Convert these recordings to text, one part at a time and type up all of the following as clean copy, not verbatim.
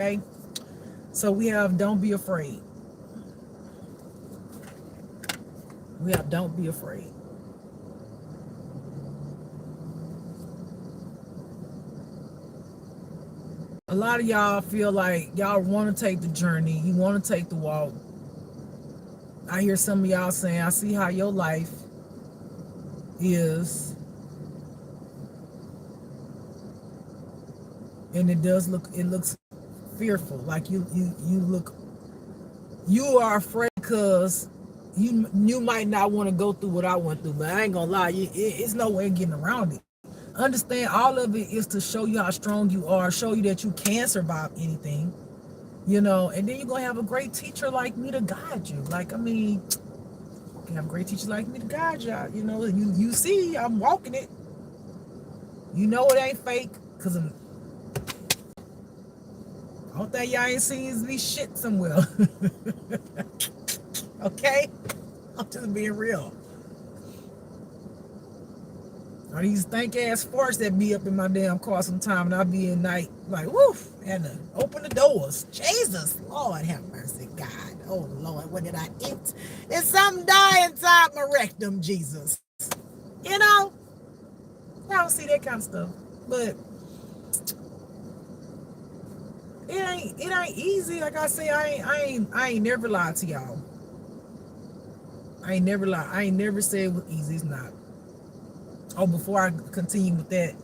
Okay? So we have don't be afraid. We have don't be afraid. A lot of y'all feel like y'all want to take the journey. You want to take the walk. I hear some of y'all saying, I see how your life is. And it looks fearful. Like you look, you are afraid because you might not want to go through what I went through. But I ain't gonna lie, it's no way of getting around it. Understand, all of it is to show you how strong you are, show you that you can survive anything, and then you're gonna have a great teacher like me to guide you. Like, I mean, you have a great teacher like me to guide you. You see, I'm walking it. It ain't fake, because I don't think y'all ain't seen me shit somewhere. Okay? I'm just being real. Or these stank ass farts that be up in my damn car sometime, and I be in night like, woof, and to open the doors. Jesus, Lord have mercy, God. Oh Lord, what did I eat? Is something die inside my rectum, Jesus? You know? I don't see that kind of stuff. But it ain't easy. Like I say, I ain't never lied to y'all. I ain't never lied. I ain't never said it was easy. It's not. Oh, before I continue with that,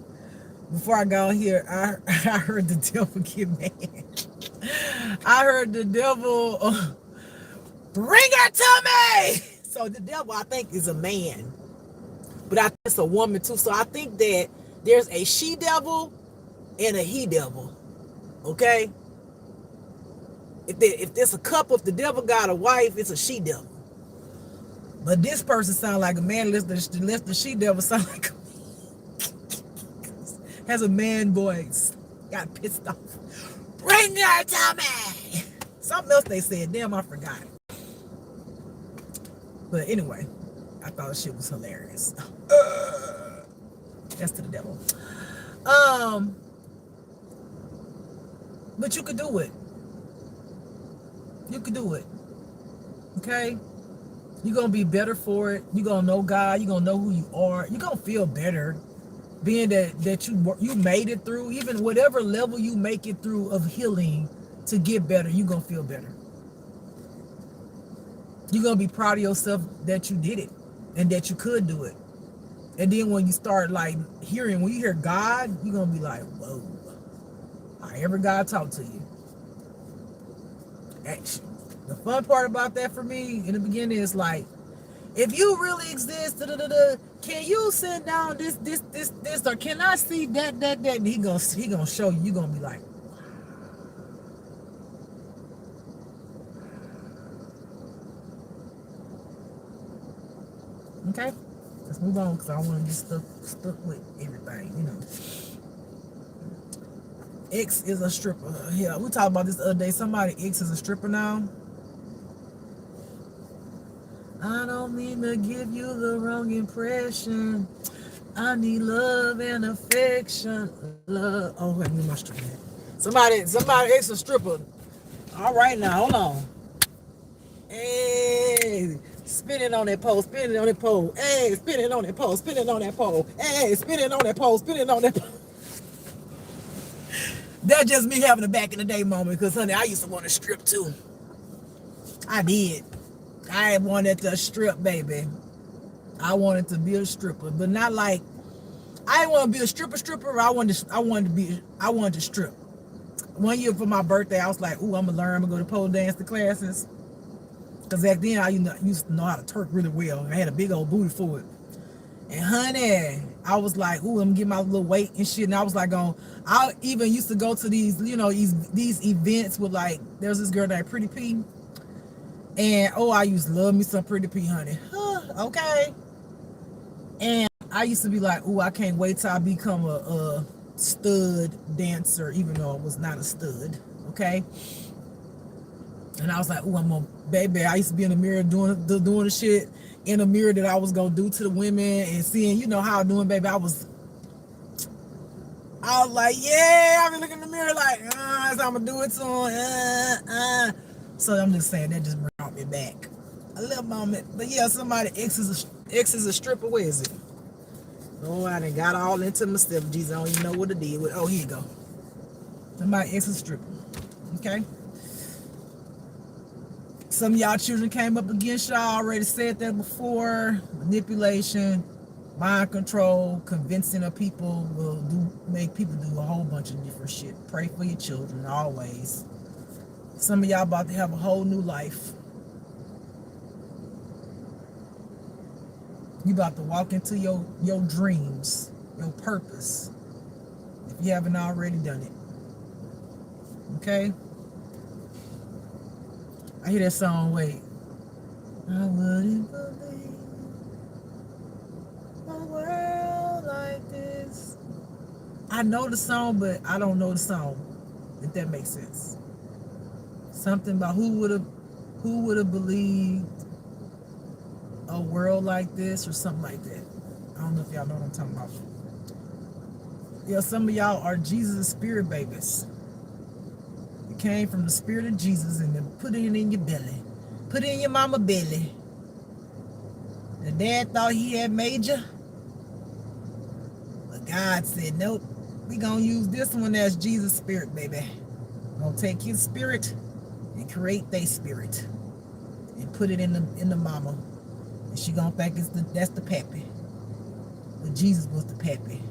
before I got on here, I heard the devil get mad. I heard the devil bring her to me. So the devil, I think, is a man, but I think it's a woman too. So I think that there's a she devil and a he devil. Okay. If there's a couple, if the devil got a wife, it's a she devil. But this person sound like a man. Let the she devil sound like has a man voice. Got pissed off. Bring her to me. Something else they said. Damn, I forgot. But anyway, I thought the shit was hilarious. That's to the devil. But you could do it. You could do it. Okay? You're going to be better for it. You're going to know God. You're going to know who you are. You're going to feel better being that you made it through. Even whatever level you make it through of healing to get better, you're going to feel better. You're going to be proud of yourself that you did it and that you could do it. And then when you start when you hear God, you're going to be like, whoa. However God talk to you. Actually, the fun part about that for me in the beginning is like, if you really exist, can you send down this, or can I see that? And he gonna show you. You're gonna be like, okay, let's move on because I don't want to get stuck with everything, X is a stripper. Yeah, we talked about this the other day. Somebody X is a stripper now. I don't mean to give you the wrong impression. I need love and affection. Love. Oh, wait, me my stripper. Somebody X a stripper. All right, now hold on. Hey, spin it on that pole. Spin it on that pole. Hey, spin it on that pole. Spin it on that pole. Hey, spin it on that pole. Spin it on that pole. That's just me having a back in the day moment, because honey, I used to want to strip too. I did. I wanted to strip, baby. I wanted to be a stripper, but not like I didn't want to be a stripper. I wanted to strip. One year for my birthday, I was like, "Ooh, I'm gonna learn. I'm gonna go to pole dancing classes." Because back then, I used to know how to twerk really well. I had a big old booty for it. And honey, I was like, "Ooh, I'm gonna get my little weight and shit." And I was like, I even used to go to these, these events with there's this girl named Pretty P. And I used to love me some Pretty P, honey. Okay. And I used to be like, I can't wait till I become a stud dancer, even though I was not a stud. Okay. And I was like, I'm gonna, baby. I used to be in the mirror doing the shit in the mirror that I was gonna do to the women and seeing, how I'm doing, baby. I was I was like, yeah, I've been looking in the mirror like, so I'm gonna do it soon. So I'm just saying that just brought me back a little moment. But yeah, somebody X is a stripper. Where is it? Oh, I done got all into my stuff. Jesus, I don't even know what it did with. Oh, here you go. Somebody X is a stripper. Okay. Some of y'all children came up against y'all. I already said that before. Manipulation, mind control, convincing of people will make people do a whole bunch of different shit. Pray for your children always. Some of y'all about to have a whole new life. You about to walk into your dreams, your purpose, if you haven't already done it. Okay? I hear that song, wait. I wouldn't believe a world like this. I know the song, but I don't know the song, if that makes sense. Something about who would have believed a world like this or something like that. I don't know if y'all know what I'm talking about. Yeah, some of y'all are Jesus' spirit babies. It came from the spirit of Jesus and then put it in your belly. Put it in your mama belly. The dad thought he had made you. But God said, nope. We gonna use this one as Jesus' spirit, baby. We're gonna take his spirit and create their spirit. And put it in the mama. And she gonna think that's the pappy. But Jesus was the pappy.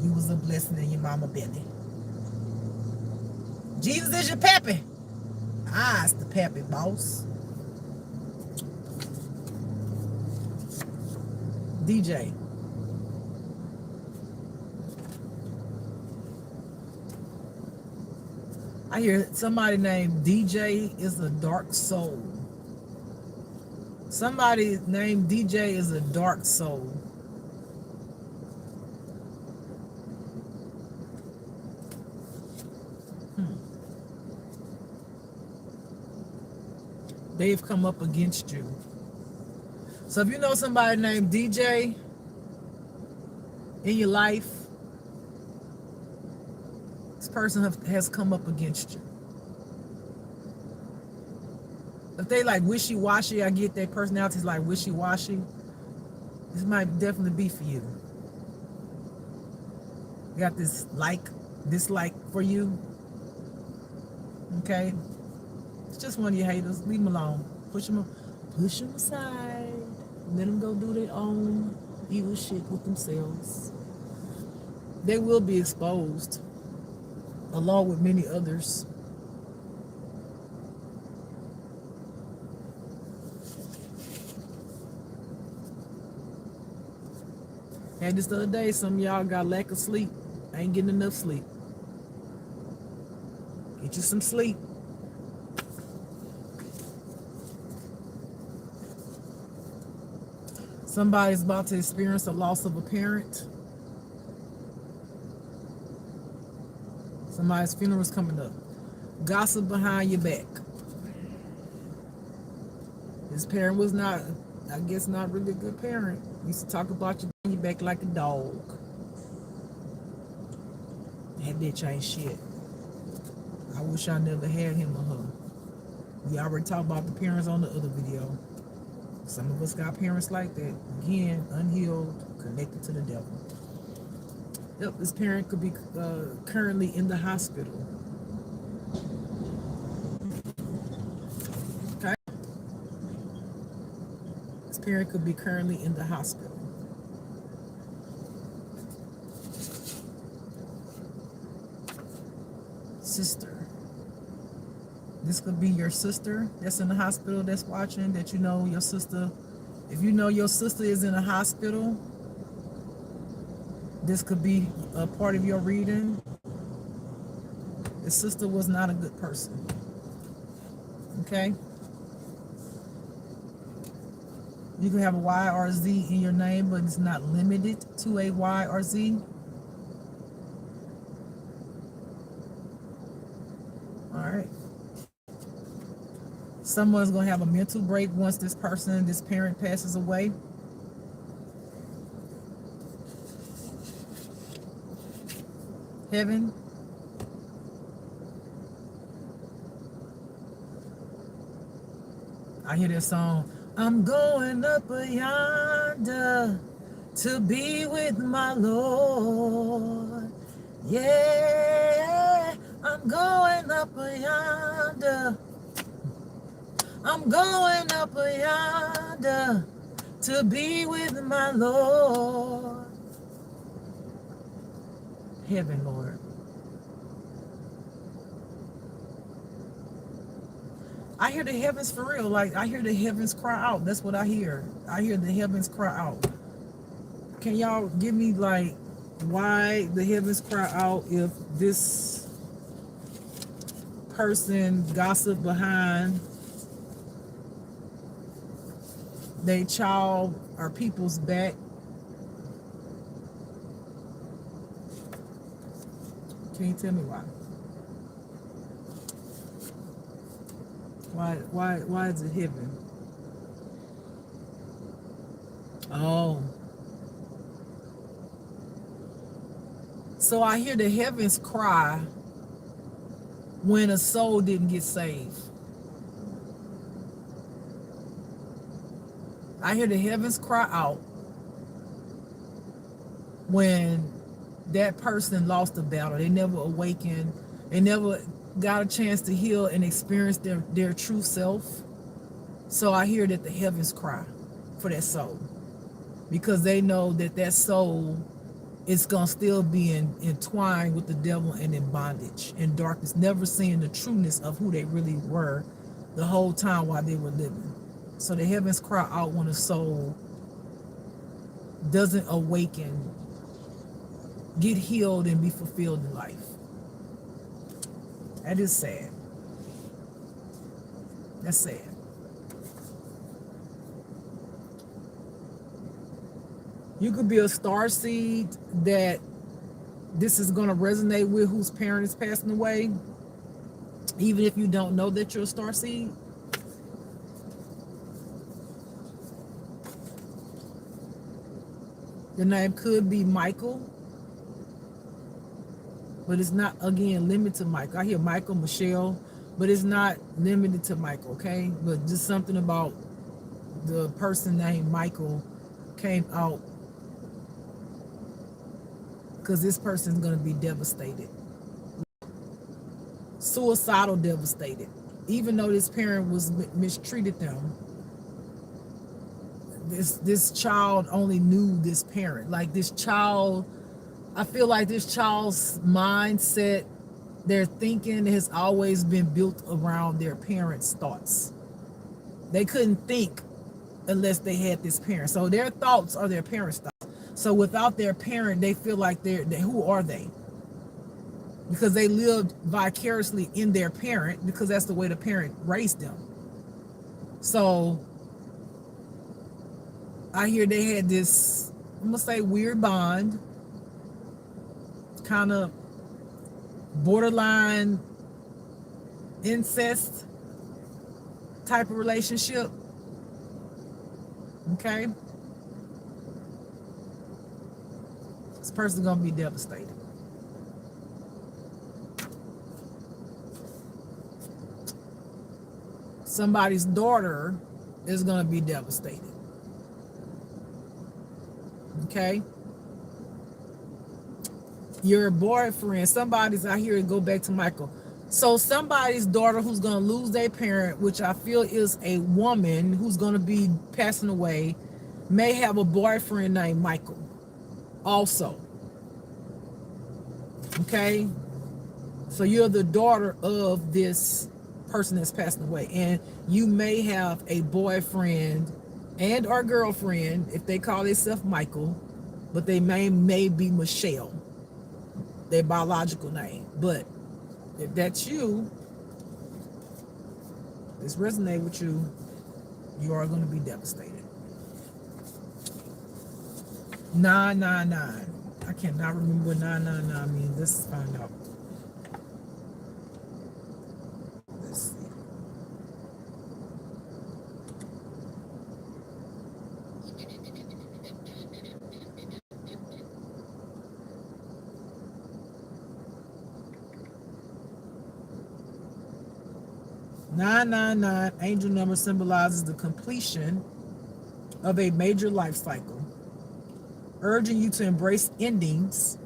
You was a blessing in your mama belly. Jesus is your pappy. It's the pappy, boss. DJ. I hear somebody named DJ is a dark soul. Somebody named DJ is a dark soul. They've come up against you. So if you know somebody named DJ in your life, this person has come up against you. If they like wishy-washy, I get their personalities like wishy-washy, this might definitely be for you. You got this dislike for you. Okay? It's just one of your haters. Leave them alone. Push them aside. Let them go do their own evil shit with themselves. They will be exposed, along with many others. Had this the other day, some of y'all got lack of sleep. Ain't getting enough sleep. Get you some sleep. Somebody's about to experience a loss of a parent. Somebody's funeral is coming up. Gossip behind your back. This parent was not, I guess, not really a good parent. Used to talk about you behind your back like a dog. That bitch ain't shit. I wish I never had him or her. We already talked about the parents on the other video. Some of us got parents like that. Again, unhealed, connected to the devil. Yep, this parent could be currently in the hospital. Okay? This parent could be currently in the hospital. Sister. This could be your sister that's in the hospital that's watching, that you know your sister. If you know your sister is in a hospital, this could be a part of your reading. The sister was not a good person. Okay? You can have a Y or a Z in your name, but it's not limited to a Y or Z. All right. Someone's going to have a mental break once this parent passes away. Heaven. I hear this song. I'm going up yonder to be with my Lord. Yeah, I'm going up yonder. I'm going up yonder to be with my Lord. Heaven, Lord. I hear the heavens for real. Like, I hear the heavens cry out. That's what I hear. I hear the heavens cry out. Can y'all give me, like, why the heavens cry out if this person gossip behind they child or people's back? Can you tell me why? Why is it heaven? Oh. So I hear the heavens cry when a soul didn't get saved. I hear the heavens cry out when that person lost the battle. They never awakened. They never got a chance to heal and experience their true self. So I hear that the heavens cry for that soul, because they know that that soul is going to still be entwined with the devil and in bondage and darkness, never seeing the trueness of who they really were the whole time while they were living. So the heavens cry out when a soul doesn't awaken, get healed, and be fulfilled in life. That is sad. That's sad. You could be a star seed that this is going to resonate with, whose parent is passing away, even if you don't know that you're a star seed. The name could be Michael, but it's not, again, limited to Michael. I hear Michael, Michelle, but it's not limited to Michael, okay? But just something about the person named Michael came out, because this person's going to be devastated. Suicidal devastated. Even though this parent was mistreated them, this child only knew this parent. Like, this child, I feel like this child's mindset, their thinking has always been built around their parents' thoughts. They couldn't think unless they had this parent. So their thoughts are their parents' thoughts. So without their parent, they feel like who are they? Because they lived vicariously in their parent, because that's the way the parent raised them. So I hear they had this, I'm gonna say, weird bond, kind of borderline incest type of relationship. Okay? This person's gonna be devastated. Somebody's daughter is gonna be devastated. Okay? Your boyfriend, somebody's, I hear it go back to Michael. So somebody's daughter who's going to lose their parent, which I feel is a woman who's going to be passing away, may have a boyfriend named Michael also. Okay? So you're the daughter of this person that's passing away, and you may have a boyfriend and or girlfriend, if they call themselves Michael, but they may be Michelle, their biological name. But if that's you, this resonates with you, you are going to be devastated. 999. I cannot remember what 999 means. Let's find out. Let's see. 999 angel number symbolizes the completion of a major life cycle, urging you to embrace endings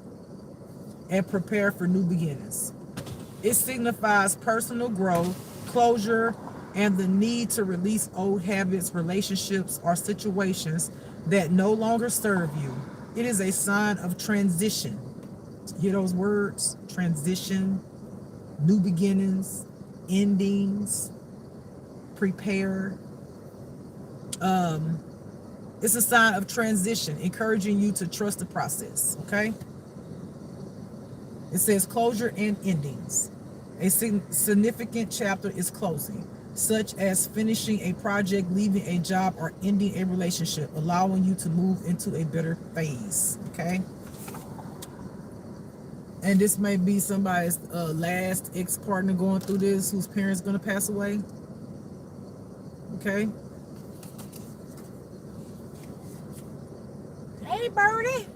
and prepare for new beginnings. It signifies personal growth, closure, and the need to release old habits, relationships, or situations that no longer serve you. It is a sign of transition. Hear those words? Transition, new beginnings, endings, prepare. It's a sign of transition, encouraging you to trust the process. Okay? It says closure and endings. A significant chapter is closing, such as finishing a project, leaving a job, or ending a relationship, allowing you to move into a better phase. Okay? And this may be somebody's last ex-partner going through this, whose parents going to pass away. Okay? Hey, Birdie.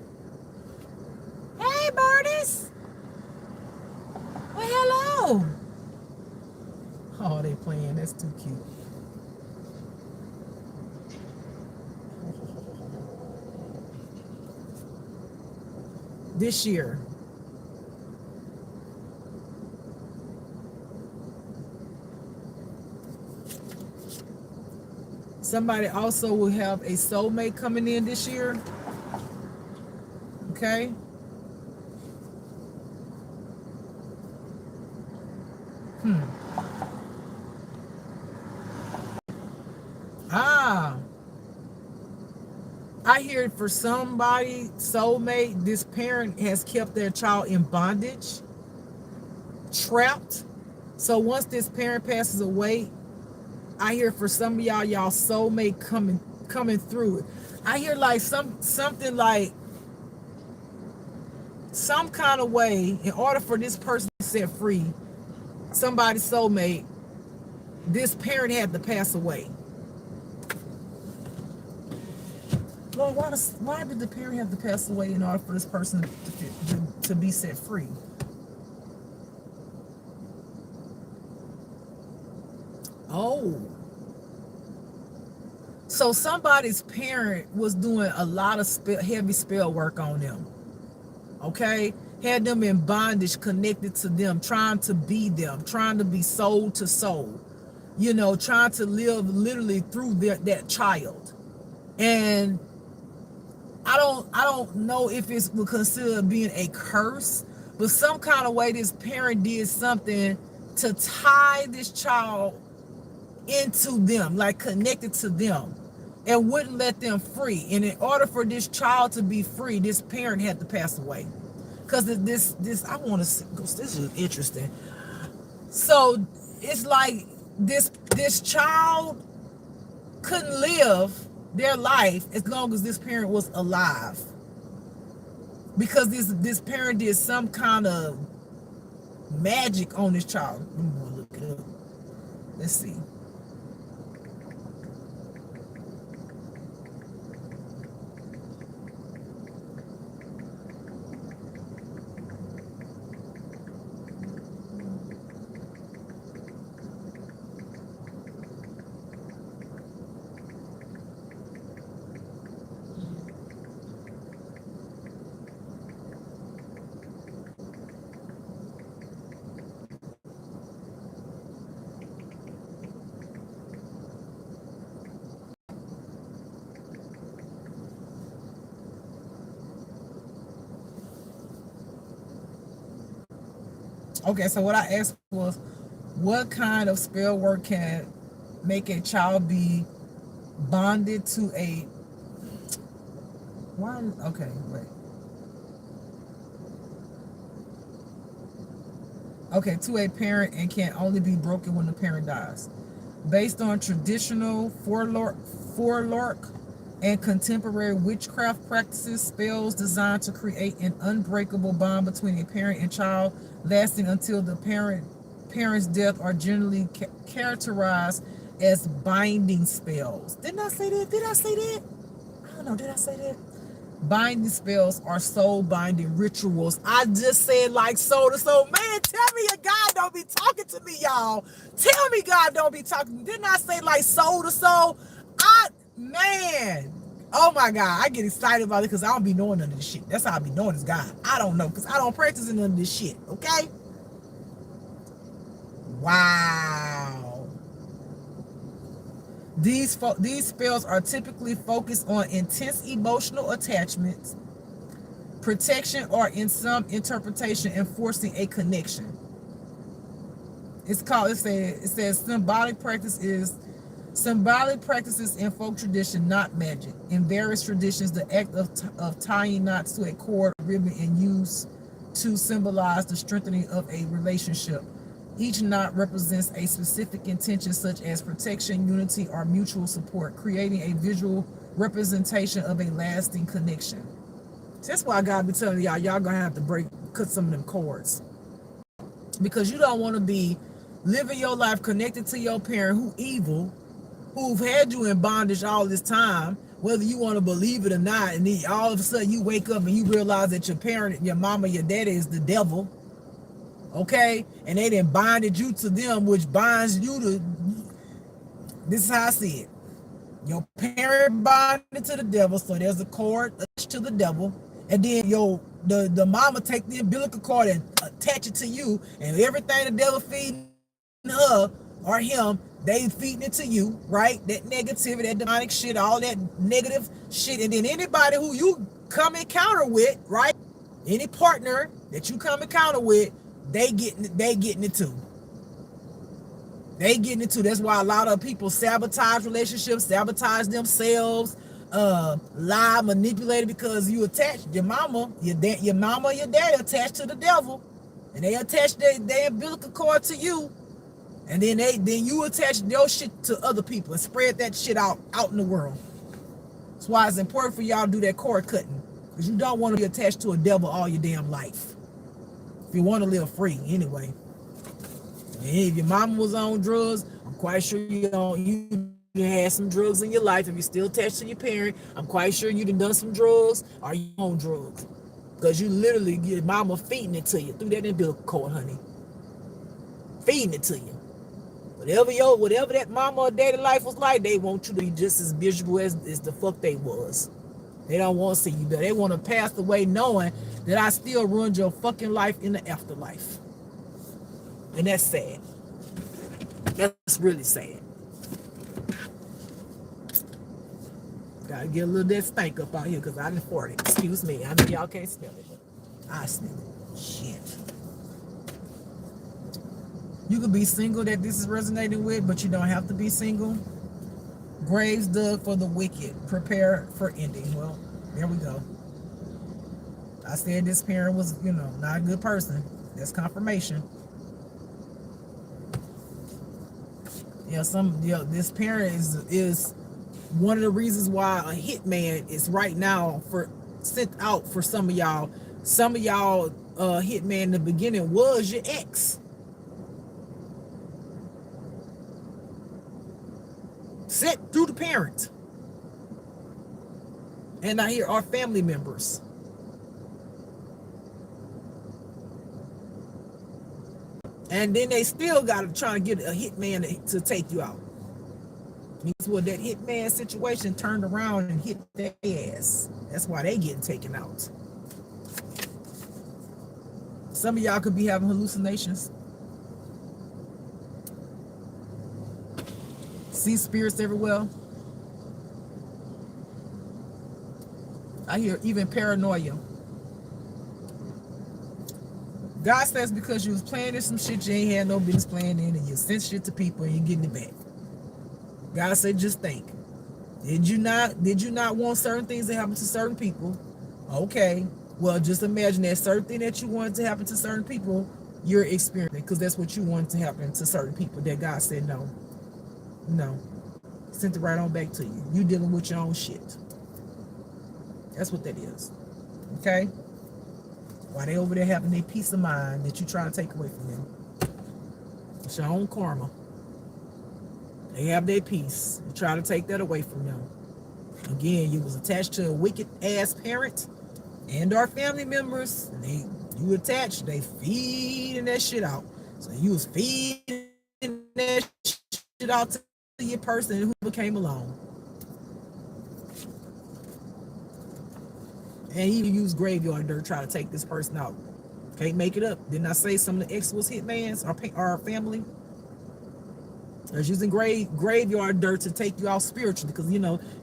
Hey, birdies. Well, hello. Oh, they playing. That's too cute. This year, somebody also will have a soulmate coming in this year. Okay? Ah, I hear for somebody, soulmate, this parent has kept their child in bondage, trapped. So once this parent passes away, I hear for some of y'all soulmate coming through it. I hear like something like some kind of way, in order for this person to set free, somebody's soulmate, this parent had to pass away. Lord, why did the parent have to pass away in order for this person to be set free? Oh. So somebody's parent was doing a lot of heavy spell work on them. Okay? Had them in bondage, connected to them, trying to be them, trying to be soul to soul. You know, trying to live literally through that child. And I don't know if it's considered being a curse, but some kind of way this parent did something to tie this child into them, like connected to them, and wouldn't let them free. And in order for this child to be free, this parent had to pass away. Because this I want to. This is interesting. So it's like this child couldn't live their life as long as this parent was alive, because this parent did some kind of magic on this child. I'm gonna look it up. Let's see. Okay, so what I asked was, what kind of spell work can make a child be bonded to a why? Okay, wait. Okay, to a parent and can only be broken when the parent dies. Based on traditional forelock and contemporary witchcraft practices, spells designed to create an unbreakable bond between a parent and child, lasting until the parent's death, are generally characterized as binding spells. Didn't I say that? Did I say that? I don't know. Did I say that? Binding spells are soul binding rituals. I just said like soul to soul. Man, tell me your God don't be talking to me, y'all. Tell me God don't be talking to me. Didn't I say like soul to soul? Man. Oh my God. I get excited about it because I don't be knowing none of this shit. That's how I be knowing this God. I don't know because I don't practice none of this shit. Okay? Wow. These spells are typically focused on intense emotional attachments, protection, or in some interpretation enforcing a connection. It says symbolic practices in folk tradition, not magic. In various traditions, the act of tying knots to a cord or ribbon is used to symbolize the strengthening of a relationship. Each knot represents a specific intention such as protection, unity, or mutual support, creating a visual representation of a lasting connection. That's why I gotta be telling y'all gonna have to cut some of them cords. Because you don't want to be living your life connected to your parent who evil, who've had you in bondage all this time, whether you want to believe it or not, and then all of a sudden you wake up and you realize that your parent, your mama, your daddy is the devil. Okay, and they done bonded you to them, which binds you to. This is how I see it. Your parent bonded to the devil, so there's a cord attached to the devil, and then the mama take the umbilical cord and attach it to you, and everything the devil feeding her or him, they feeding it to you, right? That negativity, that demonic shit, all that negative shit, and then anybody who you come encounter with, right? Any partner that you come encounter with, they getting it too. They getting it too. That's why a lot of people sabotage relationships, sabotage themselves, lie, manipulate it, because you attached your mama, your daddy attached to the devil, and they attach their umbilical cord to you, and then you attach your shit to other people and spread that shit out in the world. That's why it's important for y'all to do that cord cutting, because you don't want to be attached to a devil all your damn life. If you want to live free, anyway. And if your mama was on drugs, I'm quite sure you had some drugs in your life. If you're still attached to your parent, I'm quite sure you done some drugs or you on drugs. Because you literally, your mama feeding it to you through that umbilical cord, honey. Feeding it to you. Whatever that mama or daddy life was like, they want you to be just as miserable as the fuck they was. They don't want to see you better. They want to pass away knowing that I still ruined your fucking life in the afterlife. And that's sad. That's really sad. Gotta get a little of that stank up out here because I done farted. Excuse me. I know y'all can't smell it, but I smell it. Shit. You could be single that this is resonating with, but you don't have to be single. Graves dug for the wicked. Prepare for ending. Well, there we go. I said this parent was, not a good person. That's confirmation. This parent is one of the reasons why a hitman is right now sent out for some of y'all. Some of y'all hitman in the beginning was your ex. Sent through the parent. And now here are family members. And then they still got to try to get a hitman to take you out. Means what, that hitman situation turned around and hit their ass. That's why they getting taken out. Some of y'all could be having hallucinations. See spirits everywhere. I hear even paranoia. God says because you was playing in some shit you ain't had no business playing in, and you sent shit to people and you're getting it back. God said, just think. Did you not want certain things to happen to certain people? Okay. Well, just imagine that certain thing that you wanted to happen to certain people, you're experiencing, because that's what you wanted to happen to certain people that God said no. No. Sent it right on back to you. You dealing with your own shit. That's what that is. Okay? While they over there having their peace of mind that you trying to take away from them. It's your own karma. They have their peace. You try to take that away from them. Again, you was attached to a wicked ass parent and our family members. You attached, they feeding that shit out. So you was feeding that shit out to your person who came along. And even use graveyard dirt to try to take this person out. Can't make it up. Didn't I say some of the ex was hitmans or family? They're using graveyard dirt to take you out spiritually because,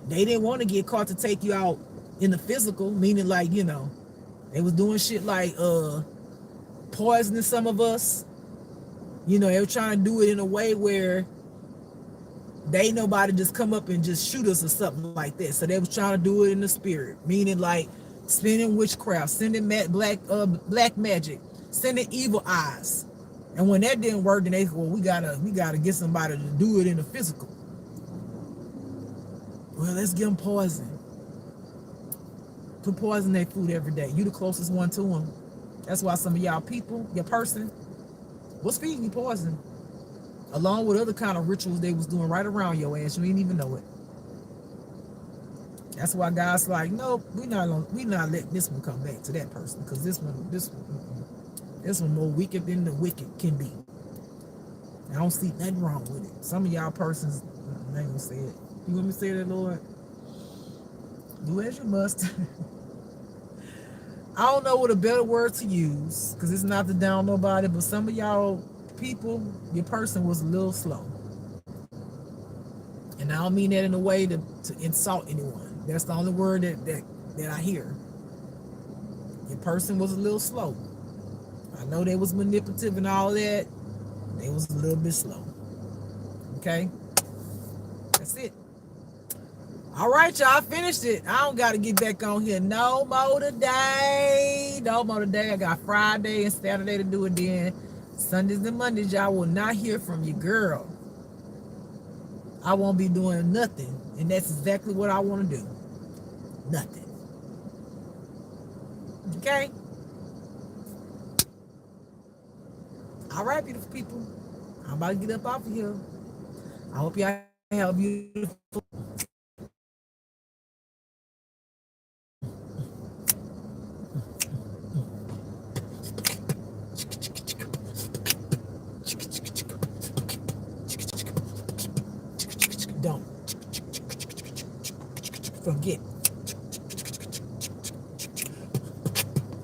they didn't want to get caught to take you out in the physical, meaning like, they was doing shit like poisoning some of us. They were trying to do it in a way where they ain't nobody just come up and just shoot us or something like that. So they was trying to do it in the spirit, meaning like spinning witchcraft, sending black magic, sending evil eyes. And when that didn't work, then they said, well, we gotta get somebody to do it in the physical. Well, let's give them poison. Put poison in their food every day. You the closest one to them. That's why some of y'all people, your person, was feeding you poison, along with other kind of rituals they was doing right around your ass. You didn't even know it. That's why God's like, nope, we not letting this one come back to that person, because this one more wicked than the wicked can be. I don't see nothing wrong with it. Some of y'all persons, I ain't gonna say it. You want me to say that, Lord? Do as you must. I don't know what a better word to use, because it's not to down nobody, but some of y'all people, your person was a little slow. And I don't mean that in a way to insult anyone. That's the only word that I hear. Your person was a little slow. I know they was manipulative and all that. They was a little bit slow. Okay? That's it. All right, y'all. I finished it. I don't got to get back on here no more today. No more today. I got Friday and Saturday to do it then. Sundays and Mondays, y'all will not hear from your girl. I won't be doing nothing. And that's exactly what I want to do. Nothing. Okay? All right, beautiful people. I'm about to get up off of here. I hope y'all have a beautiful. Don't forget.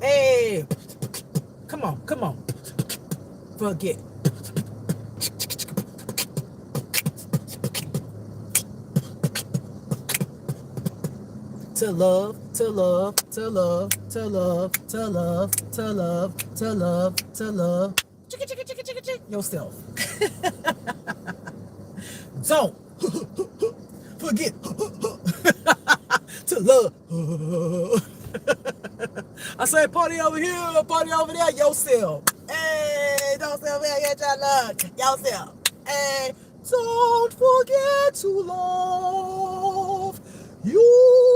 Hey, come on. Forget. To love, to love, to love, to love, to love, to love, to love, to love yourself. Don't forget to love. I say party over here, party over there, yourself. Hey, don't say over here, your love, yourself. Hey, don't forget to love yourself.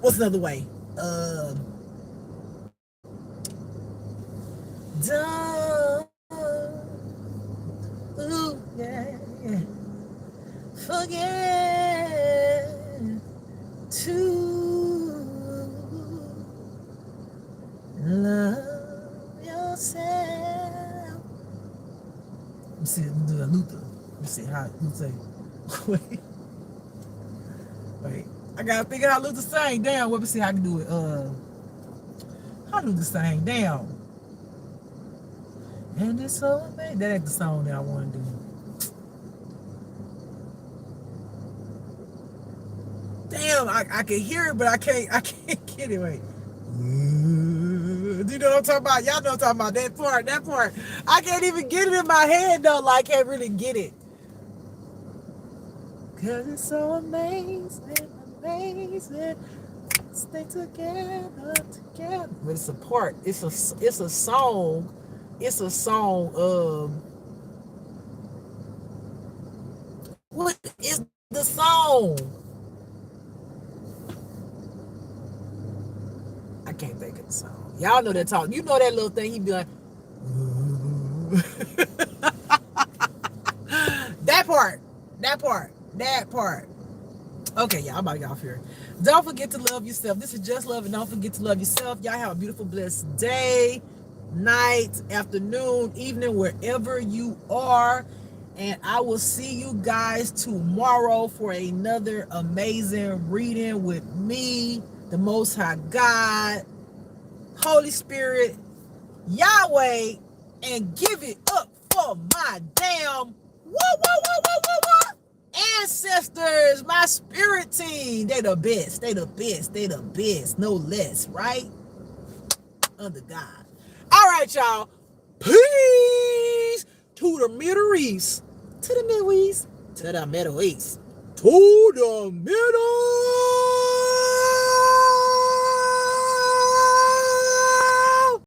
What's another way? Don't forget to love yourself. Let me see, do a Luther. Let me see how Luther say. Wait. I gotta figure out how Luther sang. Damn, let me see how I can do it. How Luther sang? Damn. And it's so amazing. That ain't the song that I want to do. Damn, I can hear it, but I can't get it. Wait. Do you know what I'm talking about? Y'all know what I'm talking about. That part. I can't even get it in my head though. Like, I can't really get it. Cause it's so amazing. Stay together. But it's a part. It's a song. It's a song. What is the song? I can't think of the song. Y'all know that talk. You know that little thing. He be like, That part. That part. Okay, y'all, I'm about to get off here. Don't forget to love yourself. This is Just Love, and don't forget to love yourself. Y'all have a beautiful, blessed day, night, afternoon, evening, wherever you are. And I will see you guys tomorrow for another amazing reading with me, the Most High God, Holy Spirit, Yahweh, and give it up for my damn ancestors, my spirit team. They the best. They the best. They the best. No less, right? Under God. All right, y'all. Peace to the Middle East. To the Middle East. To the Middle East. To the Middle